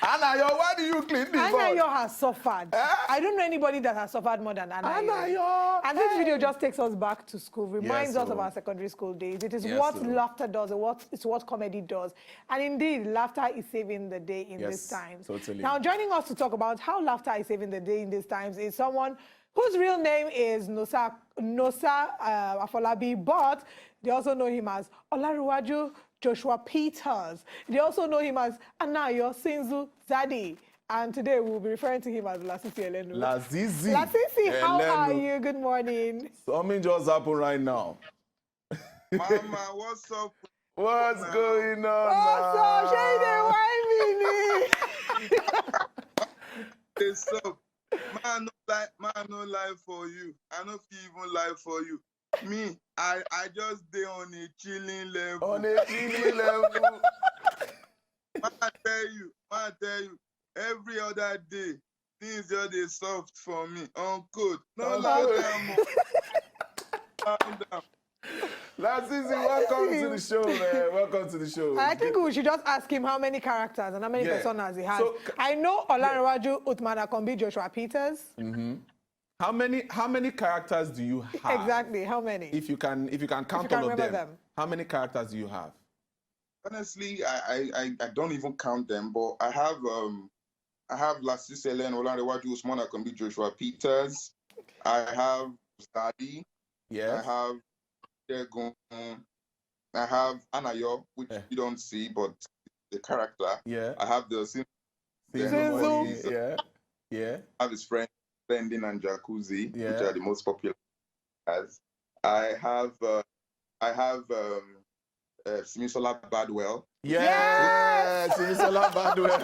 Anayo, why do you clean this? Anayo has suffered. I don't know anybody that has suffered more than Anayo. And this video just takes us back to school, reminds us of our secondary school days. It is what laughter does, it's what comedy does. And indeed, laughter is saving the day in these times. Totally. Now, joining us to talk about how laughter is saving the day in these times is someone whose real name is Nosa Afolabi, but they also know him as Olaruwaju Joshua Peters. They also know him as Anayo Sinzu Zadi. And today we'll be referring to him as Lasisi Elenu. Lasisi. Lasisi, how are you? Good morning. Something just happened right now. Mama, what's up? What's going on? What's up? What's up? Man, no lie for you. I no fit even lie for you. Me, I just dey on a chilling level. On a chilling level. Man, I tell you, every other day, things just dey soft for me. Uncle, no lie down. Lasisi, welcome to the show, man. Welcome to the show. I think we should just ask him how many characters and how many personas he has. So, I know Olaruwaju Utmanakombi Joshua Peters. How many characters do you have? Exactly, how many? If you can count all of them. How many characters do you have? Honestly, I don't even count them, but I have Lasisi Olaruwaju Utmanakombi Joshua Peters. I have Zadi. Yes. I have Anayo, which you don't see, but the character. Yeah. I have the Sinzu. Yeah. I have his friend Bending and Jacuzzi, which are the most popular. I have Simisola Badwell. Yes, Simisola Badwell.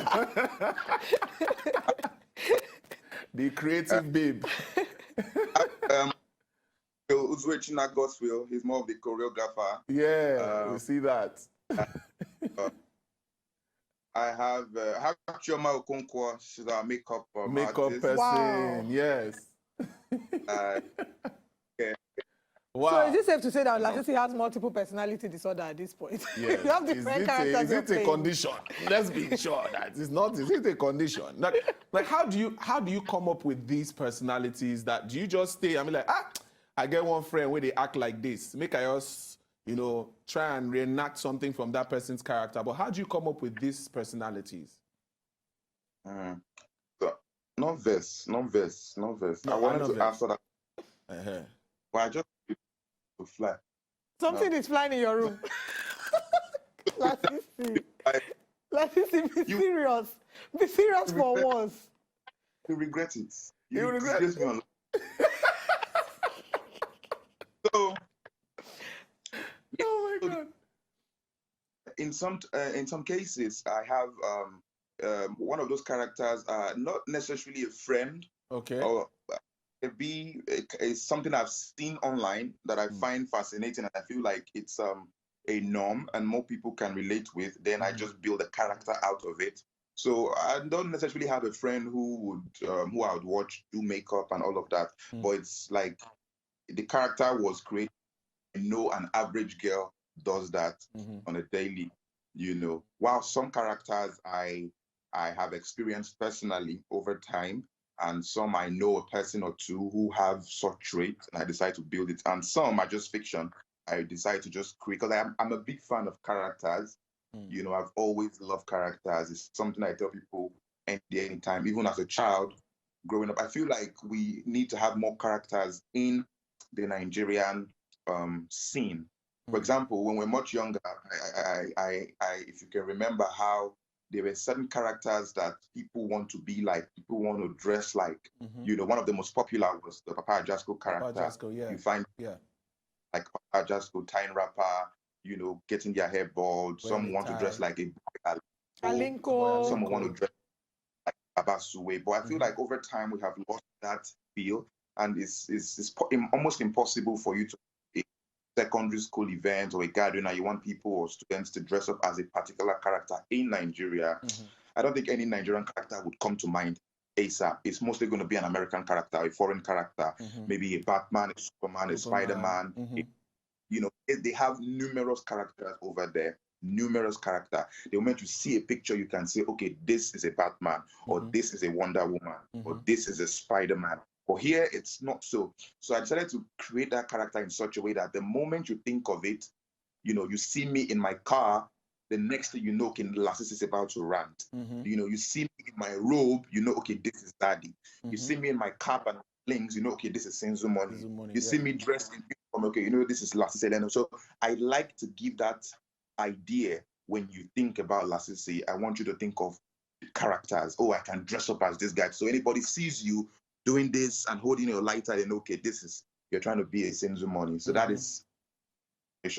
The creative babe. Uzwechina Goswell, he's more of the choreographer. Yeah, we see that. I have Chioma Okonkwo, she's our makeup artist. Person, wow. Yes. Wow. So is it safe to say that Lasisi has multiple personality disorder at this point? Yes. You have different characters. Is it a condition? Let's be sure that it's not. Is it a condition? Like how do you come up with these personalities? That do you just stay? I mean, like I get one friend where they act like this. Make I just, try and reenact something from that person's character. But how do you come up with these personalities? No verse. I wanted to answer that. But I just to fly. Something is flying in your room. Lasisi, be serious. Be serious for once. You regret it. You regret it. So, oh my God. In some cases, I have one of those characters, not necessarily a friend. Okay. Or it's something I've seen online that I find fascinating, and I feel like it's a norm and more people can relate with. Then I just build a character out of it. So I don't necessarily have a friend who I would watch do makeup and all of that, but it's like the character was created. I know an average girl does that on a daily, While some characters I have experienced personally over time, and some I know a person or two who have such traits, and I decide to build it. And some are just fiction. I decide to just create, because I'm a big fan of characters. I've always loved characters. It's something I tell people anytime, even as a child growing up. I feel like we need to have more characters in the Nigerian scene. For example, when we're much younger, I if you can remember how there were certain characters that people want to be like, people want to dress like. One of the most popular was the Papa Ajasco character. Papa Ajasco, yeah. You find like Papa Ajasco, tying rapper, getting their hair bald. Some want to dress like a Alinko. Some want to dress like Abasuwe. But I feel like over time we have lost that feel, and it's almost impossible for you to secondary school event or a gathering and you want people or students to dress up as a particular character in Nigeria. I don't think any Nigerian character would come to mind ASAP. It's mostly going to be an American character, a foreign character, maybe a Batman, a Superman, a Spider-Man. They have numerous characters over there. numerous characters. The moment you see a picture, you can say, okay, this is a Batman, or this is a Wonder Woman, or this is a Spider-Man. But here, it's not so. So I decided to create that character in such a way that the moment you think of it, you see me in my car, the next thing you know, Lasisi is about to rant. You see me in my robe, okay, this is Daddy. You see me in my cap and flings, okay, this is Senzu Money. You see me dressed in uniform, okay, this is Lasisi Eleno. So I like to give that idea when you think about Lasisi. I want you to think of characters. Oh, I can dress up as this guy. So anybody sees you doing this and holding your lighter, then okay, you're trying to be a Senzu Money. So that is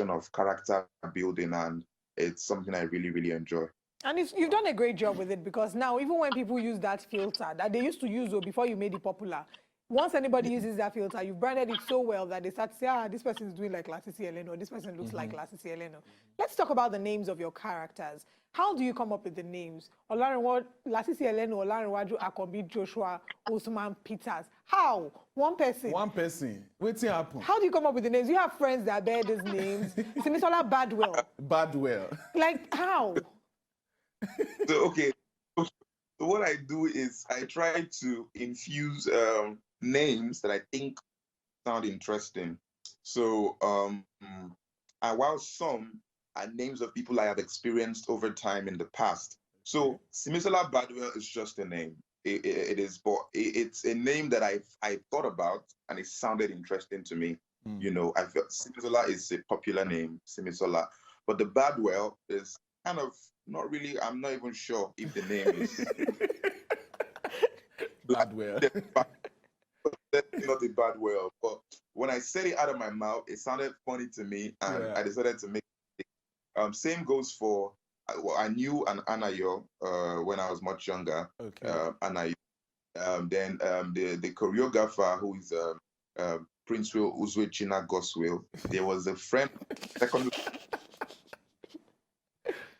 of character building, and it's something I really, really enjoy. And you've done a great job with it, because now, even when people use that filter that they used to use before you made it popular, once anybody uses that filter, you've branded it so well that they start to say, this person is doing like Lasisi Eleno, this person looks like Lasisi Eleno. Let's talk about the names of your characters. How do you come up with the names? Lasisi Eleno, Olarinwaju Akombi, Joshua, Usman, Peters. How? One person. One person. What's happened? How do you come up with the names? You have friends that bear these names. Simisola Badwell. Badwell. Like, how? So, okay. So what I do is I try to infuse names that I think sound interesting. So, while some are names of people I have experienced over time in the past. So, Simisola Badwell is just a name. It is, but it's a name that I thought about, and it sounded interesting to me. I felt Simisola is a popular name, Simisola, but the Badwell is kind of not really. I'm not even sure if the name is Badwell. Not a Badwell, but when I said it out of my mouth, it sounded funny to me, and I decided to make it. Same goes for. I knew an Anayo when I was much younger. Okay. Anayo. Then the choreographer, who is Prince Will Uzwe China Goswill, there was a friend,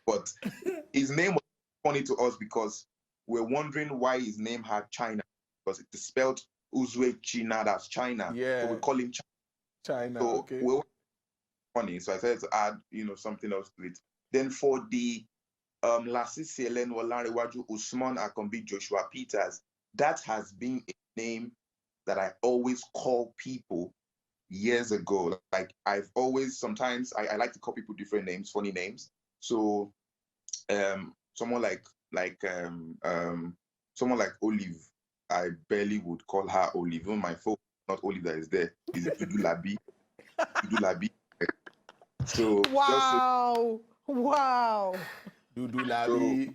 but his name was funny to us because we're wondering why his name had China, because it's spelled Uzwe China, that's China. Yeah. So we call him China. So okay. we're funny. So I decided to add, something else to it. Then for the Lasisi Eleno, Olarinwaju Usman Akombi, Joshua Peters, that has been a name that I always call people years ago. Like I've always, sometimes I like to call people different names, funny names. So someone like Olive, I barely would call her Olive. Even my phone, not Olive that is there, is Dudu Labi. Dudu Labi. So wow. Wow. Dudu Labi.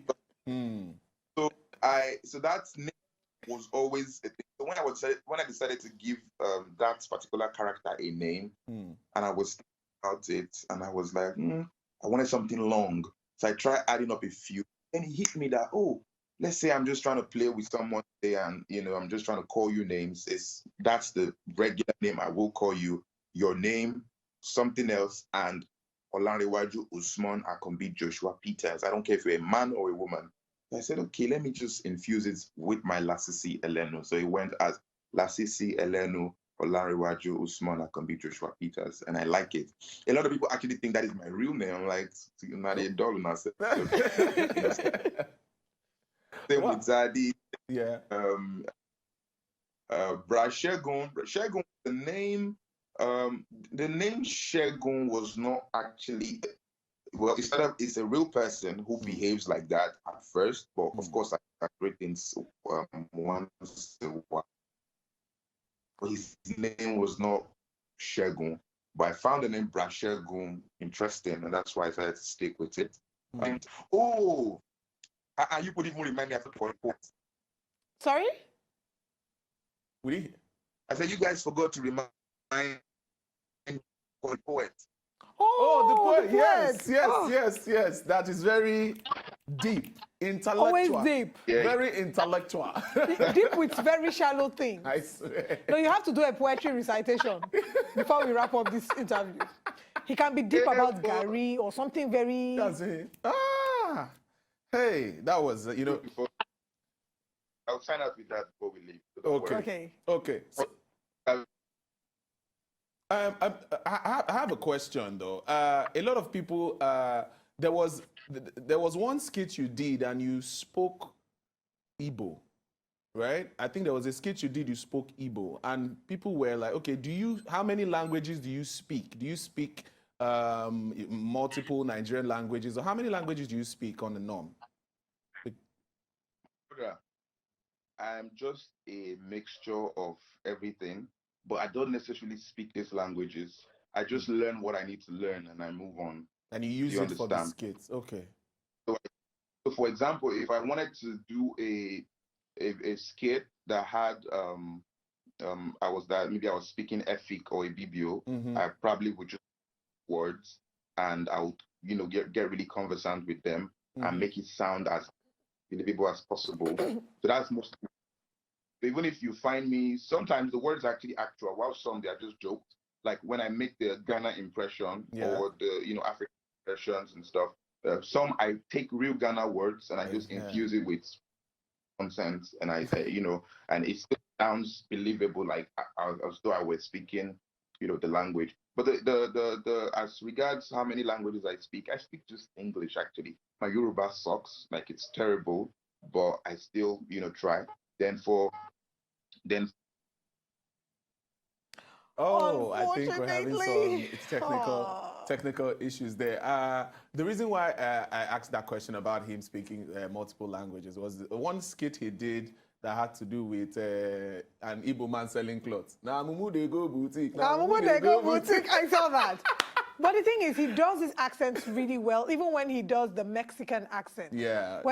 So that name was always a thing. So when I decided to give that particular character a name, and I was thinking about it, and I was like, I wanted something long. So I tried adding up a few, and it hit me that, let's say I'm just trying to play with someone there, and I'm just trying to call you names. That's the regular name I will call you. Your name, something else, and Olarinwaju Usman Akombi Joshua Peters. I don't care if you're a man or a woman. I said, okay, let me just infuse it with my Lasisi Eleno. So it went as Lasisi Eleno, Olarinwaju Usman Akombi Joshua Peters, and I like it. A lot of people actually think that is my real name. I'm like, not a dollar now. Same with Zadi. Yeah. Shegun, the name Shegun was not actually. Well, it's a real person who behaves like that at first, but of course I create things once in a while. His name was not Shegun, but I found the name Shegun interesting, and that's why I decided to stick with it. And you could even remind me of the poet. Sorry? I said you guys forgot to remind the poet. The poet. Yes. That is very deep, intellectual. Always deep. Yeah. Very intellectual. Deep with very shallow things. I swear. No, you have to do a poetry recitation before we wrap up this interview. He can be deep about Gary or something very... That's it. Hey, that was, I'll sign out with that before we leave. Okay. So, I have a question though. A lot of people there was one skit you did and you spoke Igbo, right? I think there was a skit you did, you spoke Igbo, and people were like, okay, how many languages do you speak? Do you speak multiple Nigerian languages, or how many languages do you speak on the norm? I'm just a mixture of everything, but I don't necessarily speak these languages. I just learn what I need to learn and I move on. And you use it for the skits, okay. So for example, if I wanted to do a skit that had maybe I was speaking Efik or a BBO, I probably would just words and I would get really conversant with them and make it sound as believable as possible. So that's most. Even if you find me, sometimes the words are actually actual, while some they are just jokes. Like when I make the Ghana impression or the African impressions and stuff. Some I take real Ghana words and I just infuse it with nonsense, and I and it still sounds believable, like as though I was speaking, the language. But the as regards how many languages I speak just English actually. My Yoruba sucks, like it's terrible, but I still try. I think we're having some technical issues there. The reason why I asked that question about him speaking multiple languages was one skit he did that had to do with an Igbo man selling clothes. Now, Mumu they go boutique. I saw that. But the thing is, he does his accents really well, even when he does the Mexican accent. Yeah.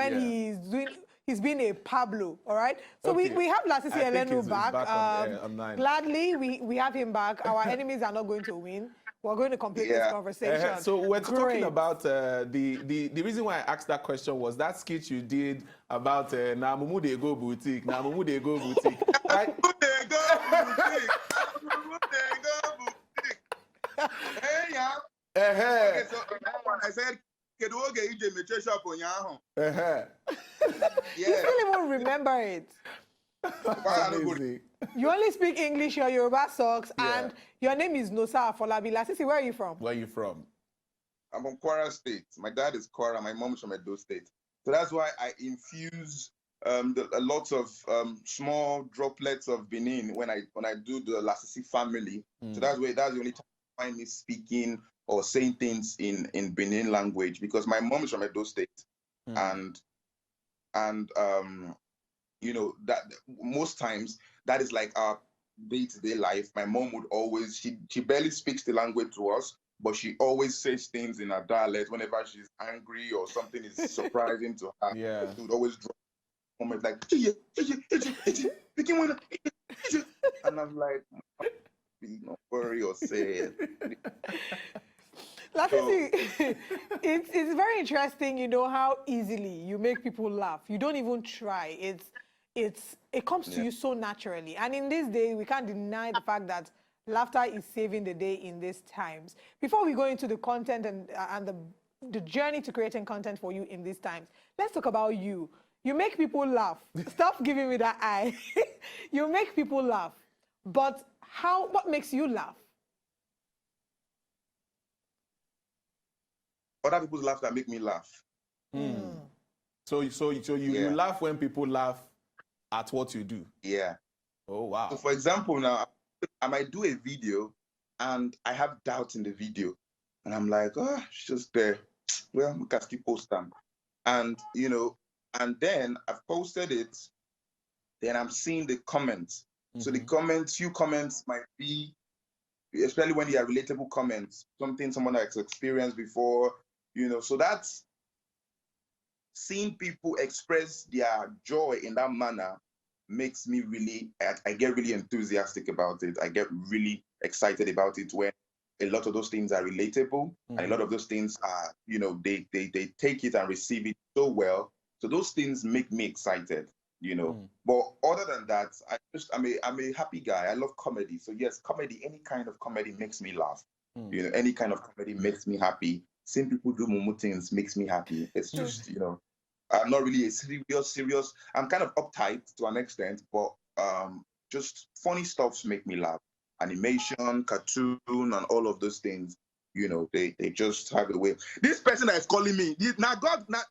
He's been a Pablo, all right? So we have Lasisi Elenu back. Online. Gladly, we have him back. Our enemies are not going to win. We're going to complete this conversation. So we're talking about the reason why I asked that question was that skit you did about na Mumu they go boutique. Na Mumu they go boutique. Right? Okay, so I said, you still even remember it. You only speak English, your Yoruba sucks, and your name is Nosa Afolabi. Lasisi, where are you from? Where are you from? I'm from Kwara State. My dad is Kwara, my mom's from Edo State. So that's why I infuse a lot of small droplets of Benin when I do the Lasisi family. So that's the only time you find me speaking or saying things in Benin language, because my mom is from Edo State, and that most times that is like our day-to-day life. My mom would always, she barely speaks the language to us, but she always says things in her dialect whenever she's angry or something is surprising to her. Yeah. She would always drop comments like, and I'm like, don't worry or say it. Lasisi, it's very interesting, how easily you make people laugh. You don't even try. It comes to you so naturally. And in this day, we can't deny the fact that laughter is saving the day in these times. Before we go into the content and the journey to creating content for you in these times, let's talk about you. You make people laugh. Stop giving me that eye. You make people laugh. But what makes you laugh? Other people's laugh that make me laugh. So you laugh when people laugh at what you do. Yeah. Oh wow. So for example, now I might do a video and I have doubts in the video, and I'm like, it's just there. Well, we can still post them, and and then I've posted it. Then I'm seeing the comments. So the few comments might be, especially when they are relatable comments, something someone has experienced before. So that's seeing people express their joy in that manner makes me I get really enthusiastic about it. I get really excited about it when a lot of those things are relatable, and a lot of those things are, they take it and receive it so well. So those things make me excited, But other than that, I'm a happy guy. I love comedy. So yes, comedy, any kind of comedy makes me laugh. Any kind of comedy makes me happy. Seeing people do mumu things makes me happy. It's just, I'm not really a serious. I'm kind of uptight to an extent, but just funny stuffs make me laugh. Animation, cartoon, and all of those things you know, they just have a way. This person that is calling me, now God, now.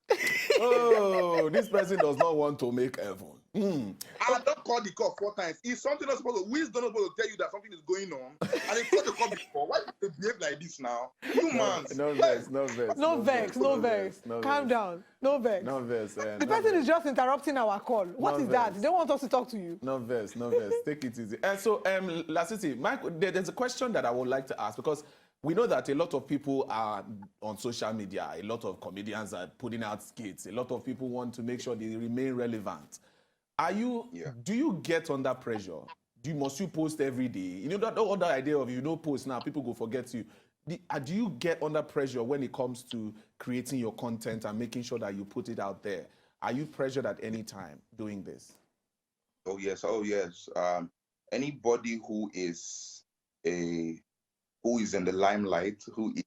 Oh, this person does not want to make heaven. I don't call the call 4 times. If something not supposed to, wisdom not supposed to tell you that something is going on, and it's got to call before. Why do you behave like this now? Humans. No vex, no vex. No vex, no vex. Calm down. No vex. No vex. The person is just interrupting our call. What is that? They don't want us to talk to you. No vex, no vex. Take it easy. And so, Lasisi, there's a question that I would like to ask, because we know that a lot of people are on social media. A lot of comedians are putting out skits. A lot of people want to make sure they remain relevant. Do you get under pressure? Must you post every day? You know, that other idea of you don't post now, people go forget you. Do you get under pressure when it comes to creating your content and making sure that you put it out there? Are you pressured at any time doing this? Oh yes. Anybody who is in the limelight, who is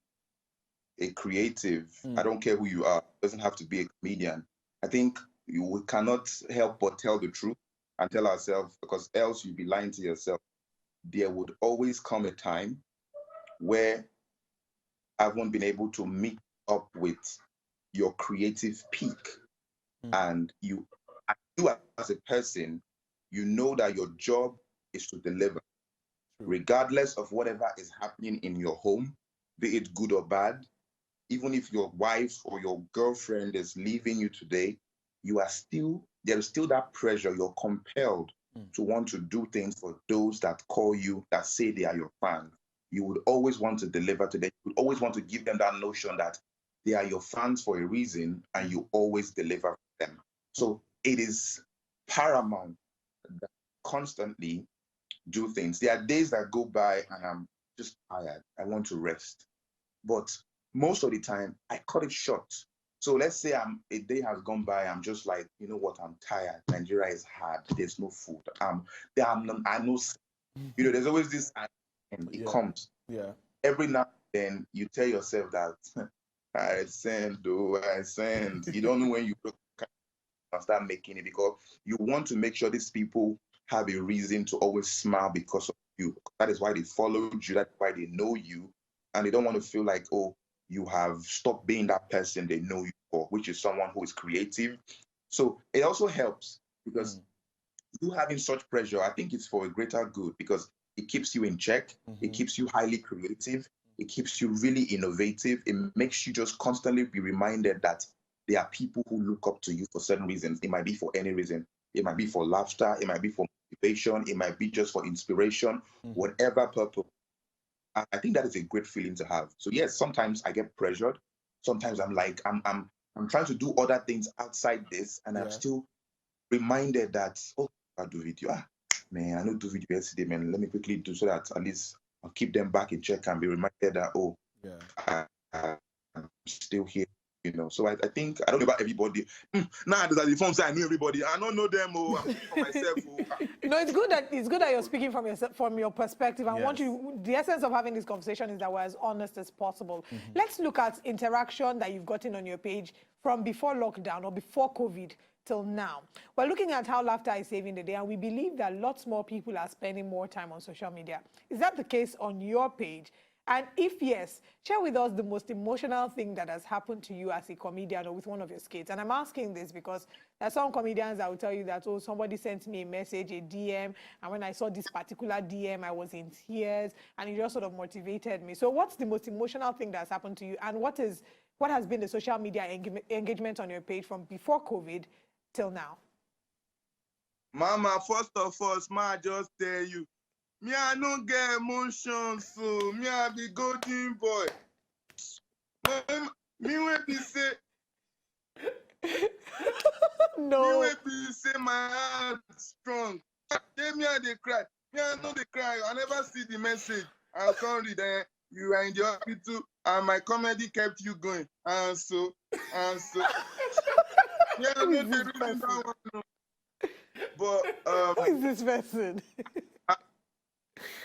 a creative, I don't care who you are, doesn't have to be a comedian. I think we cannot help but tell the truth and tell ourselves, because else you'd be lying to yourself. There would always come a time where I haven't been able to meet up with your creative peak. And you as a person, you know that your job is to deliver. Regardless of whatever is happening in your home, be it good or bad, even if your wife or your girlfriend is leaving you today, there is still that pressure. You're compelled to want to do things for those that call you, that say they are your fans. You would always want to deliver to them. You would always want to give them that notion that they are your fans for a reason, and you always deliver for them. So it is paramount that constantly do things. There are days that go by and I'm just tired. I want to rest. But most of the time, I cut it short. So let's say a day has gone by, I'm just like, you know what, I'm tired. Nigeria is hard. There's no food. I know, you know, there's always this, and it comes. Yeah. Every now and then you tell yourself that, I send. You don't know when you start making it, because you want to make sure these people have a reason to always smile because of you. That is why they followed you. That's why they know you. And they don't want to feel like, oh, you have stopped being that person they know you for, which is someone who is creative. So it also helps, because you having such pressure, I think it's for a greater good, because it keeps you in check. It keeps you highly creative. It keeps you really innovative. It makes you just constantly be reminded that there are people who look up to you for certain reasons. It might be for any reason. It might be for laughter. It might be for motivation. It might be just for inspiration, whatever purpose. I think that is a great feeling to have. So yes, sometimes I get pressured. Sometimes I'm like, I'm trying to do other things outside this, and I'm still reminded that, oh, I'll do video. Man, I don't do video yesterday, man. Let me quickly do, so that at least I'll keep them back in check and be reminded that, oh, I'm still here. You know, so I think, I don't know about everybody. Nah, there's the phone say I know everybody. I don't know them. Oh, I'm speaking for myself. Oh. No, it's good that you're speaking from your perspective. And the essence of having this conversation is that we're as honest as possible. Let's look at interaction that you've gotten on your page from before lockdown or before COVID till now. We're looking at how laughter is saving the day, and we believe that lots more people are spending more time on social media. Is that the case on your page? And if yes, share with us the most emotional thing that has happened to you as a comedian or with one of your skits. And I'm asking this because there are some comedians that will tell you that, oh, somebody sent me a message, a DM, and when I saw this particular DM, I was in tears, and it just sort of motivated me. So what's the most emotional thing that's happened to you? And what has been the social media engagement on your page from before COVID till now? Mama, first of all, I just tell you, me, I don't get emotions, so me, I be golden boy. Me, when be say, no. Me, when be say my heart strong. Then me, I dey cry. Me, I know they cry. I never see the message. I'll come read there. You are in the hospital, and my comedy kept you going. And so. Yeah, I know the reason that one. But who is this person?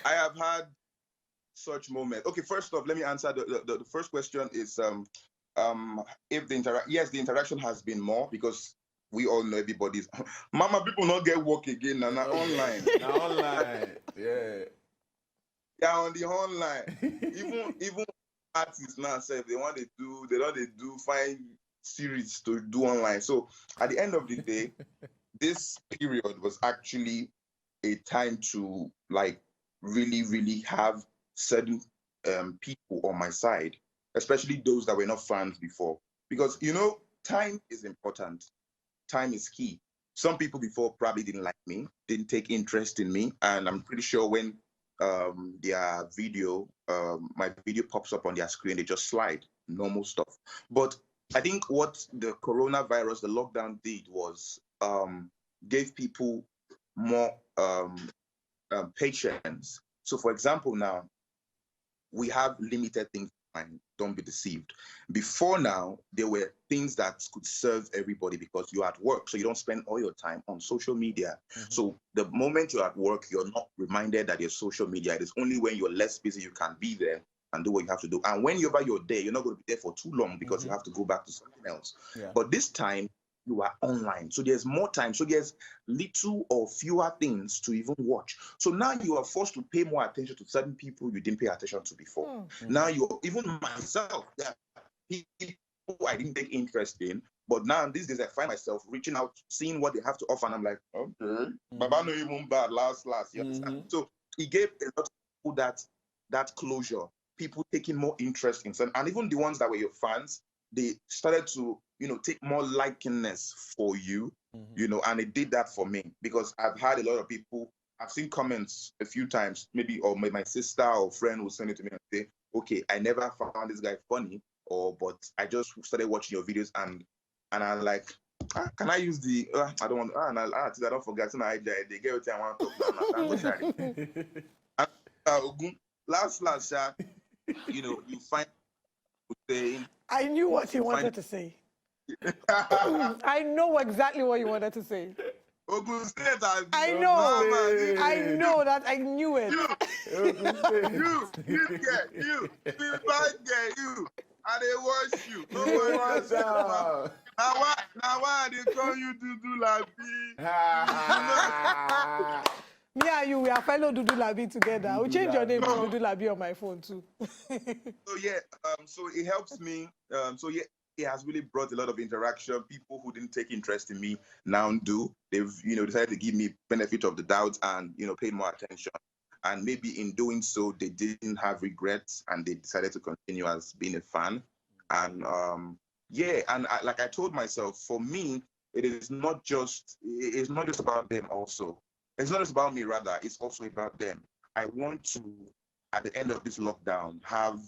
I have had such moments. Okay, first off, let me answer the first question is if the interaction has been more, because we all know everybody's mama people not get work again now online. Online. Yeah. Yeah, on the online. Even artists now say they want to do, they don't they do find series to do online. So at the end of the day, this period was actually a time to like really, really have certain people on my side, especially those that were not fans before. Because you know, time is important. Time is key. Some people before probably didn't like me, didn't take interest in me, and I'm pretty sure when their video, my video pops up on their screen, they just slide, normal stuff. But I think what the coronavirus, the lockdown did was gave people more patience. So for example, now we have limited things. Don't be deceived. Before now, there were things that could serve everybody because you're at work, so you don't spend all your time on social media. So the moment you're at work, you're not reminded that your social media. It is only when you're less busy you can be there and do what you have to do. And when you're by your day, you're not going to be there for too long because you have to go back to something else. But this time, you are online. So there's more time. So there's little or fewer things to even watch. So now you are forced to pay more attention to certain people you didn't pay attention to before. Now you're, even myself, there are people I didn't take interest in, but now these days I find myself reaching out, seeing what they have to offer, and I'm like, okay, Baba no even bad last, you understand? So it gave a lot of people that closure, people taking more interest in some, and even the ones that were your fans, they started to, you know, take more likeness for you, you know, and it did that for me because I've had a lot of people, I've seen comments a few times, maybe, or my sister or friend will send it to me and say, okay, I never found this guy funny, but I just started watching your videos and I'm like, can I use the, I don't want, I don't forget, they get what I want to talk. Last, you know, you find saying, I knew what he wanted to say. I know exactly what you wanted to say. I know that. I knew it. You, and they wash you. No one now why they call you Dudu Labi? Me and you, we are fellow Dudu Labi together. We'll change your name to Dudu Labi on my phone too. So yeah, so it helps me. So yeah, it has really brought a lot of interaction. People who didn't take interest in me now do. They've, you know, decided to give me benefit of the doubt and, you know, pay more attention. And maybe in doing so, they didn't have regrets and they decided to continue as being a fan. And yeah, and like I told myself, for me, it's not just about them also. It's not just about me, rather, it's also about them. I want to, at the end of this lockdown, have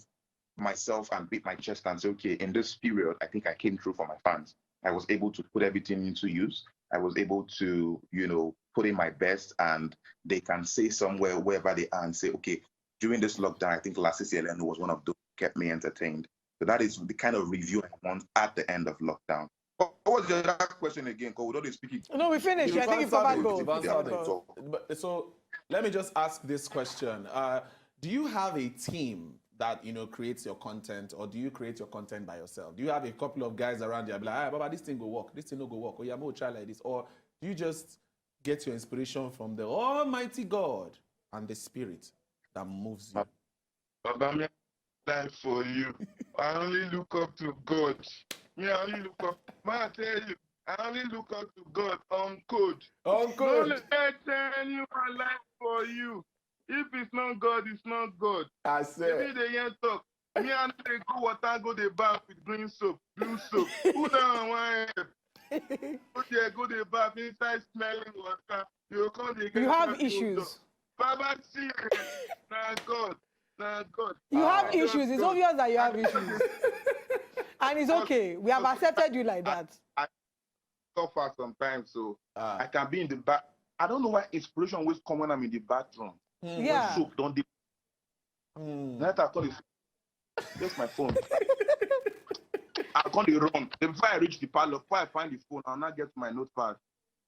myself and beat my chest and say, okay, in this period, I think I came through for my fans. I was able to put everything into use. I was able to, you know, put in my best, and they can say somewhere, wherever they are, and say, okay, during this lockdown, I think Lasisi was one of those who kept me entertained. So that is the kind of review I want at the end of lockdown. What was the last question again? Because we don't speak. No, we finished. I think you've covered both. So let me just ask this question. Do you have a team that, you know, creates your content, or do you create your content by yourself? Do you have a couple of guys around you, be like, Baba, this thing go work, this thing no go work, or you have try like this, or do you just get your inspiration from the Almighty God and the Spirit that moves you? Baba, me die for you. I only look up to God. Me, I only look up. Man, I tell you, I only look up to God on code. On code. Don't let anyone lie for you. If it's not God, it's not God. I said. Maybe they ain't talk. Me and they go water, go the bath with green soap, blue soap. Who down one? Go the bath inside smelling water. You have issues. Baba, see, now God. God. You have issues. It's obvious that you have issues. And it's okay. We have accepted you like that. I suffer sometimes, so I can be in the bath. I don't know why inspiration always come when I'm in the bathroom. Yeah. Soap, don't dip. Let I call it. That's my phone. I can't run. Before I reach the parlor, before I find the phone, I'll not get my notepad.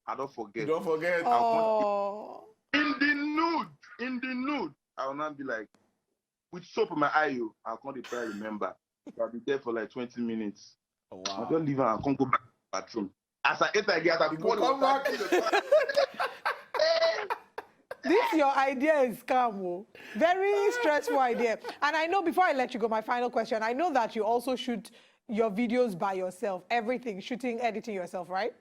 I don't forget. Don't forget. Oh. In the nude, I will not be like, with soap in my eye, I can't try to remember. I'll be there for like 20 minutes. Oh, wow. I'll just leave and I can't go back to the bathroom. As I enter again, I'll be come back. This your idea is scam. Very stressful idea. And I know, before I let you go, my final question, I know that you also shoot your videos by yourself, everything, shooting, editing yourself, right?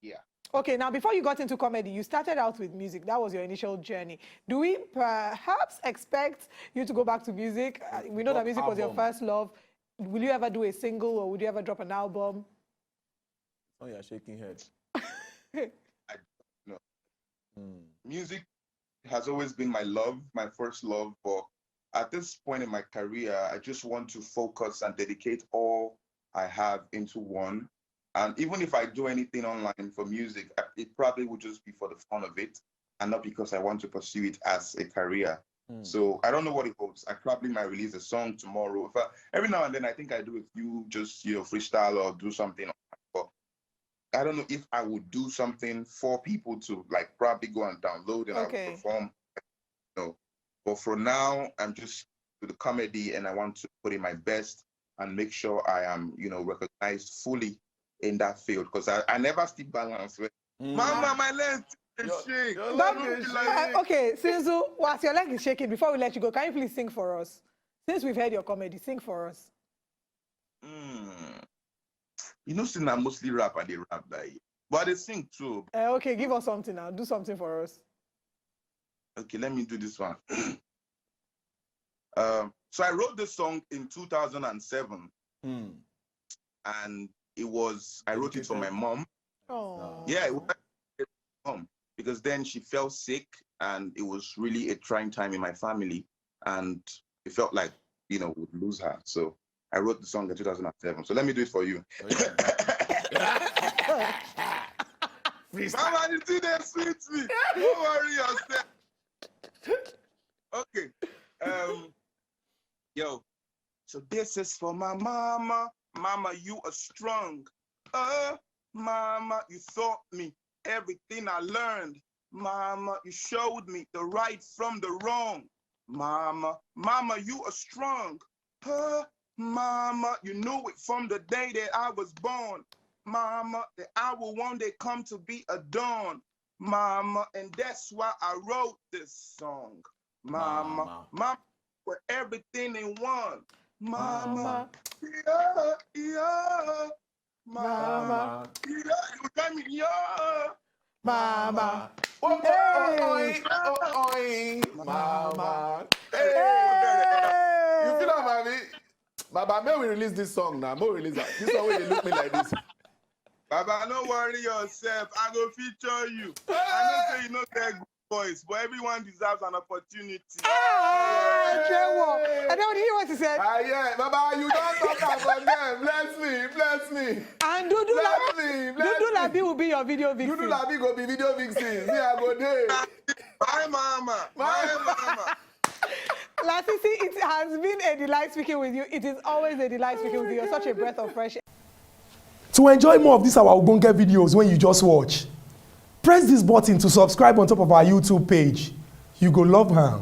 Yeah. Okay, now before you got into comedy, you started out with music. That was your initial journey. Do we perhaps expect you to go back to music? We know that music was your first love. Will you ever do a single, or would you ever drop an album? Oh, you're shaking head. No. Music has always been my love, my first love. But at this point in my career, I just want to focus and dedicate all I have into one. And even if I do anything online for music, it probably would just be for the fun of it and not because I want to pursue it as a career. So I don't know what it holds. I probably might release a song tomorrow. Every now and then I think I do a few just, freestyle or do something. But I don't know if I would do something for people to like probably go and download and I would perform. No. But for now, I'm just with the comedy and I want to put in my best and make sure I am, recognized fully in that field. Because I never stick balance with Mama, my leg is shaking. Okay, Sinzu, whilst your leg is shaking, before we let you go, can you please sing for us? Since we've heard your comedy, sing for us. Since I mostly rap, I rap that. But they sing too. Okay, give us something now. Do something for us. Okay, let me do this one. So I wrote this song in 2007. And I wrote it for my mom. Oh. Yeah, it was for my mom. Because then she fell sick and it was really a trying time in my family. And it felt like, we'd lose her. So I wrote the song in 2007. So let me do it for you. Mama, you see that sweet me. Don't worry yourself. Okay. So this is for my mama. Mama, you are strong. Mama, you taught me everything I learned. Mama, you showed me the right from the wrong. Mama, you are strong. Mama, you knew it from the day that I was born. Mama, that I will one day come to be a dawn. Mama, and that's why I wrote this song. Mama, for everything in one. Mama, yeah. Mama, you got me, yeah. Mama. Mama. Hey. You feel that, mommy? Baba, may we release this song now? May we release that? This song where they look me like this. Baba, don't worry yourself. I go feature you. I know say you know that good voice, but everyone deserves an opportunity. I don't hear what you said. Yeah, Baba, you don't talk about them. Bless me. And Dudu Labi will be your video vixen. Dudu Labi go be video vixen. Me, I go there. Bye, Mama. Bye, Mama. Lasisi, it has been a delight speaking with you. It is always a delight speaking with you. You're such a breath of fresh air. To enjoy more of these our Ogbonge videos when you just watch, press this button to subscribe on top of our YouTube page. You go love her.